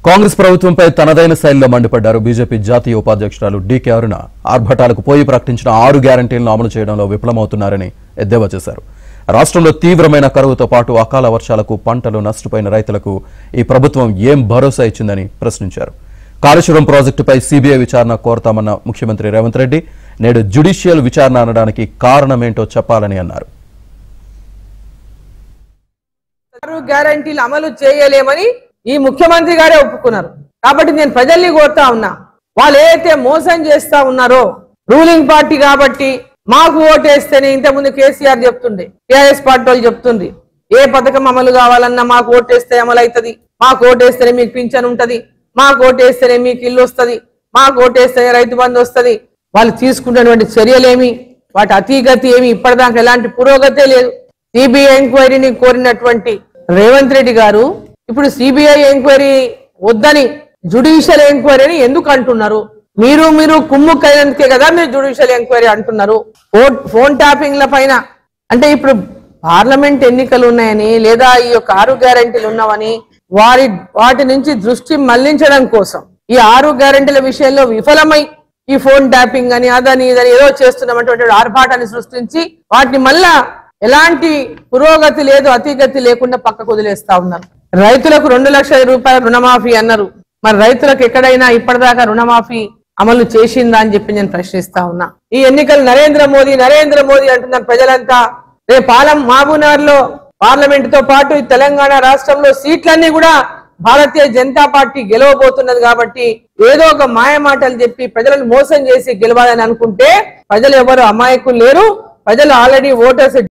కాంగ్రెస్ ప్రభుత్వంపై తనదైన శైలిలో మండిపడ్డారు బీజేపీ జాతీయ ఉపాధ్యక్షురాలు డీకే అరుణ. ఆర్భటాలకు పోయి ప్రకటించిన 6 గ్యారంటీలను అమలు చేయడంలో విఫలమవుతున్నారని ఎద్దేవా చేశారు. రాష్ట్రంలో తీవ్రమైన కరువుతో పాటు అకాల వర్షాలకు పంటలు నష్టపోయిన రైతులకు ఈ ప్రభుత్వం ఏం భరోసా ఇచ్చిందని ప్రశ్నించారు. కాళేశ్వరం ప్రాజెక్టుపై సీబీఐ విచారణ కోరతామన్న ముఖ్యమంత్రి రేవంత్ రెడ్డి నేడు జ్యుడిషియల్ విచారణ అనడానికి కారణమేంటో చెప్పాలని అన్నారు. గ్యారంటీలు అమలు చేయలేమని ఈ ముఖ్యమంత్రి గారే ఒప్పుకున్నారు. కాబట్టి నేను ప్రజల్ని కోరుతా ఉన్నా, వాళ్ళు ఏదైతే మోసం చేస్తా ఉన్నారో రూలింగ్ పార్టీ కాబట్టి మాకు ఓటేస్తేనే, ఇంతకుముందు కేసీఆర్ చెప్తుండే, టీఆర్ఎస్ పార్టీ వాళ్ళు చెప్తుంది, ఏ పథకం అమలు కావాలన్నా మాకు ఓటేస్తే అమలు అవుతుంది, మాకు ఓటేస్తేనే మీకు పింఛన్ ఉంటది, మాకు ఓటేస్తేనే మీకు ఇల్లు వస్తుంది, మాకు ఓటేస్తేనే రైతు బంధు వస్తుంది. వాళ్ళు తీసుకున్నటువంటి చర్యలేమి, వాటి అతీగతి ఏమి, ఇప్పటిదాకా ఎలాంటి పురోగతే లేదు. సిబిఐ ఎంక్వైరీని కోరినటువంటి రేవంత్ రెడ్డి గారు ఇప్పుడు సిబిఐ ఎంక్వైరీ వద్దని జ్యుడిషియల్ ఎంక్వైరీని ఎందుకు అంటున్నారు? మీరు కుమ్ముకైనందుకే కదా మీరు జ్యుడిషియల్ ఎంక్వైరీ అంటున్నారు. ఫోన్ ట్యాపింగ్ల పైన అంటే ఇప్పుడు పార్లమెంట్ ఎన్నికలు ఉన్నాయని లేదా ఈ యొక్క 6 గ్యారంటీలు ఉన్నావని వాటి నుంచి దృష్టి మళ్లించడం కోసం ఈ 6 గ్యారంటీల విషయంలో విఫలమై ఈ ఫోన్ ట్యాపింగ్ అని అదని ఇదని ఏదో చేస్తున్నటువంటి ఆర్భాటాన్ని సృష్టించి వాటిని మళ్ళా ఎలాంటి పురోగతి లేదు, అతిగతి లేకుండా పక్కకు వదిలేస్తా ఉన్నారు. రైతులకు 2 లక్షల రూపాయల రుణమాఫీ అన్నారు. మరి రైతులకు ఎక్కడైనా ఇప్పటిదాకా రుణమాఫీ అమలు చేసిందా అని చెప్పి నేను ప్రశ్నిస్తా ఉన్నా. ఈ ఎన్నికలు నరేంద్ర మోదీ అంటున్నారు ప్రజలంతా. రేపు మహబూబ్నగర్ లో పార్లమెంట్ తో పాటు ఈ తెలంగాణ రాష్ట్రంలో సీట్లన్నీ కూడా భారతీయ జనతా పార్టీ గెలవబోతున్నది. కాబట్టి ఏదో ఒక మాయ మాటలు చెప్పి ప్రజలను మోసం చేసి గెలవాలని అనుకుంటే ప్రజలు ఎవరు అమాయకులు లేరు. ప్రజలు ఆల్రెడీ ఓటర్స్